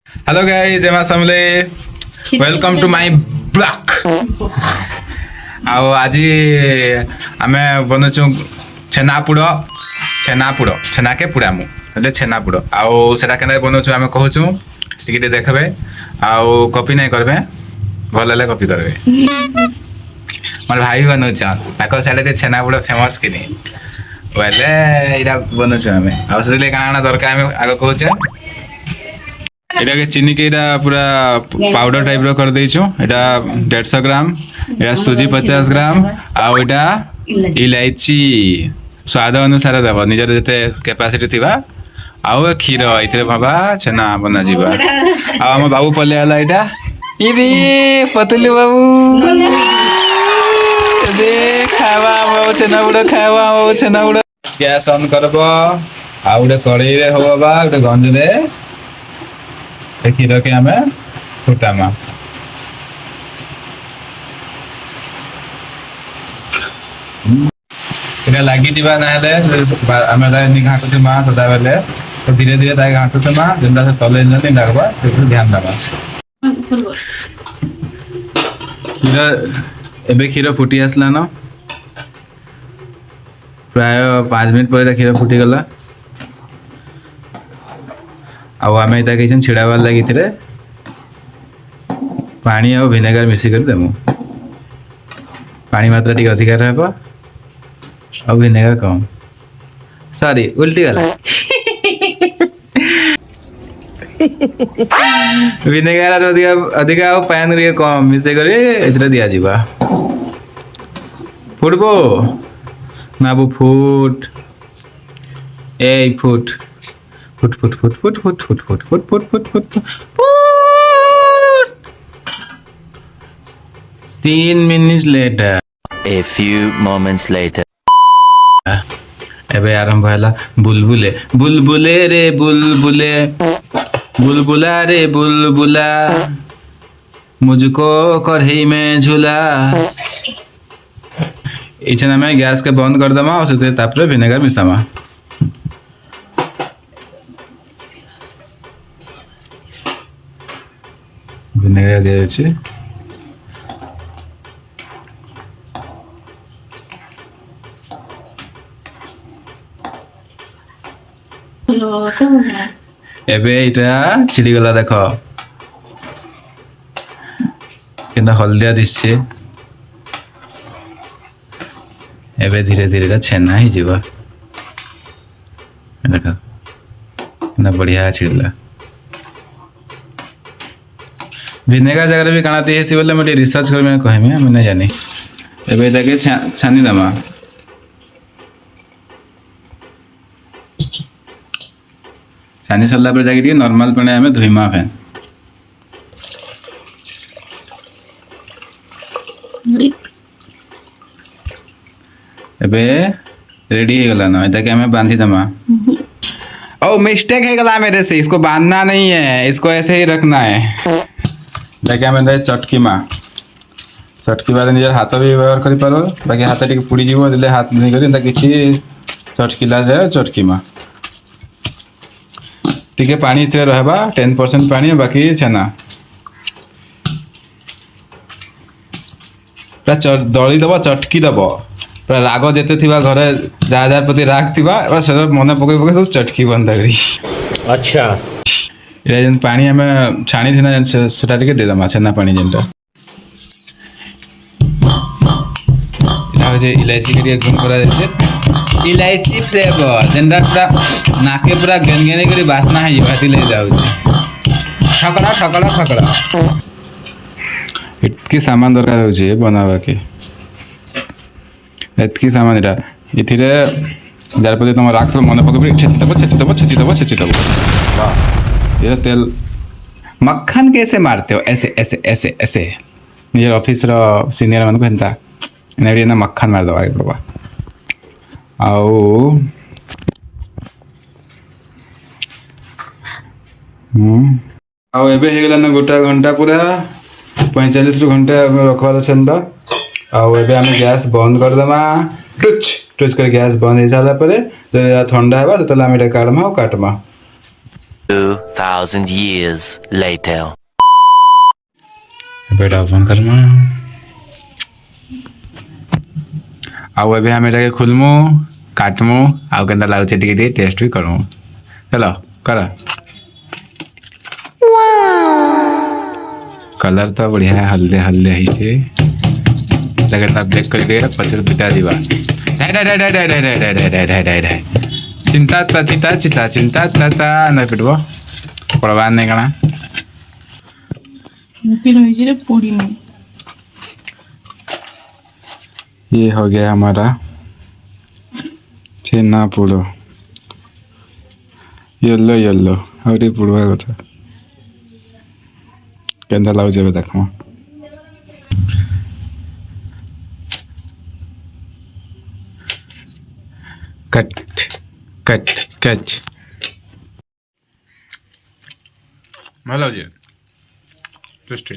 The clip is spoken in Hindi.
हेलो गाइस जय मां समले वेलकम टू माय ब्लॉग आओ आज आमे बनचु छेनापुड़ छेनापुड़ छेना के पुड़ामु એટલે छेनापुड़ आओ सेटा केना बनचु आमे कहूछु टिके देखबे आओ कॉपी नहीं करबे भल ले कॉपी करबे मोर भाई बनउछ ताकर साडे छेनापुड़ फेमस किनी बोले इरा बनचु आमे आओ सेले काना दरकार आमे आगो कहूछु एटा के चीनी के एटा पूरा पाउडर टाइप रो कर देइछु एटा 150 ग्राम एटा सूजी 50 ग्राम आ एटा इलायची स्वाद अनुसार देबो निजर जते कैपेसिटी थिबा आउ खीर इतरे बाबा छना बना जीवा आ हम बाबू पले आला एटा इरे पतलू बाबू दे खावा हो छना उडो खावा हो छना उडो गैस ऑन करबो आ उडे कढ़ाई रे होबा बा उडे गंज रे खीर के आमे फुटामा इरा लागी दिबा नाले आमे दा नि घाटते मा सदा बेले तो धीरे धीरे ताई घाटते मा जंदा से तले नहीं लागबा से ध्यान देबा खीर एबे खीर फुटी आसला न प्राय 5 मिनिट पर खीर फुटी गला आउ आम इतना कहीं छिड़ाबार लगी पानी आ विनेगर मिसिक देमु पानी मात्रा टी अधिक रहा आ विनेगर कम सॉरी उल्टी गला विनेगर अधिक पैन कम मिसेक दि जा फुटबो ना बो फुट ए foot foot foot foot foot foot foot foot foot foot foot foot foot 3 minutes later A few moments later एबे आरंभ होला बुलबुले बुलबुले रे बुलबुले बुलबुला रे बुलबुला मुझको कढ़ाई में झूला इछना में गैस के बंद कर दमा और से तापर विनेगर मिसामा विनेगर दे अछि एबे इटा छिड़ी गला देखो केना हल्दिया दिसछे एबे धीरे धीरे छेना ही जीवा देखो ना बढ़िया छिड़ला विनेगर जगह भी काना देसी बोले मैं रिसर्च कर मैं कहमे मैं नहीं जानी एबे देखे छानी दमा छानी सरला पर जाके नॉर्मल पने हमें धुईमा फैन एबे रेडी हो गला ना इता के हमें बांधी दमा ओ मिस्टेक है गला मेरे से इसको बांधना नहीं है इसको ऐसे ही रखना है देखिए हमें चटकी माँ चटकी बाद निज हाथ भी व्यवहार कर पार बाकी हाथ टी पुड़ी जीव दे हाथ नहीं कर किसी चटकीला जाए चटकी माँ टी पानी रहा 10% पानी बाकी छेना पूरा दली दब चटकी दब पूरा राग जिते थी घर जहाँ जहाँ प्रति राग थी मन पकई पकई सब चटकी बंद करी अच्छा ये जन पानी हमें छाणी थी ना सेटा टिके दे दमा छेना पानी जेनटा इना हो जे इलायची के गुण करा जाय इलायची फ्लेवर जेनटा पूरा नाके पूरा गनगने करी वासना है भाती ले जाउ ठकड़ा ठकड़ा ठकड़ा इतकी सामान दरकार हो जे बनावा के इतकी सामान इटा इथिरे जार पर तुम राख तो मन पकई छेची दब वाह ये तेल मक्खन कैसे मारते हो ऐसे ऐसे ऐसे ऐसे निजे ऑफिस रो सीनियर मन को हेंता नेडी ना मक्खन मार दवा बाबा आओ आओ एबे हे गेला ना गोटा घंटा पूरा 45 घंटा रखवार छंदा आओ एबे हम गैस बंद कर दमा टच टच कर गैस बंद हो साला परे ठंडा हेबा तले हम एटा काटमा काटमा 2,000 years later. बेटा ओपन करमा आउ एबे हम एटा के खुलमु काटमु आउ केंदा लागुचे टिके टिके टेस्ट भी करमु चलो कर कलर तो बढ़िया है हल्दे हल्दे ही छे लगता ब्रेक कर दे पचर पिटा दीवा चिंता चिता चिता चिंता चिता न पिटबो पड़वा नहीं कना पूरी में ये हो गया हमारा छेना पुड़ो येलो येलो और ये पुड़वा कथा केंदा लाउ जेबे देखो कट कट कट मैं लाउ जे टेस्टी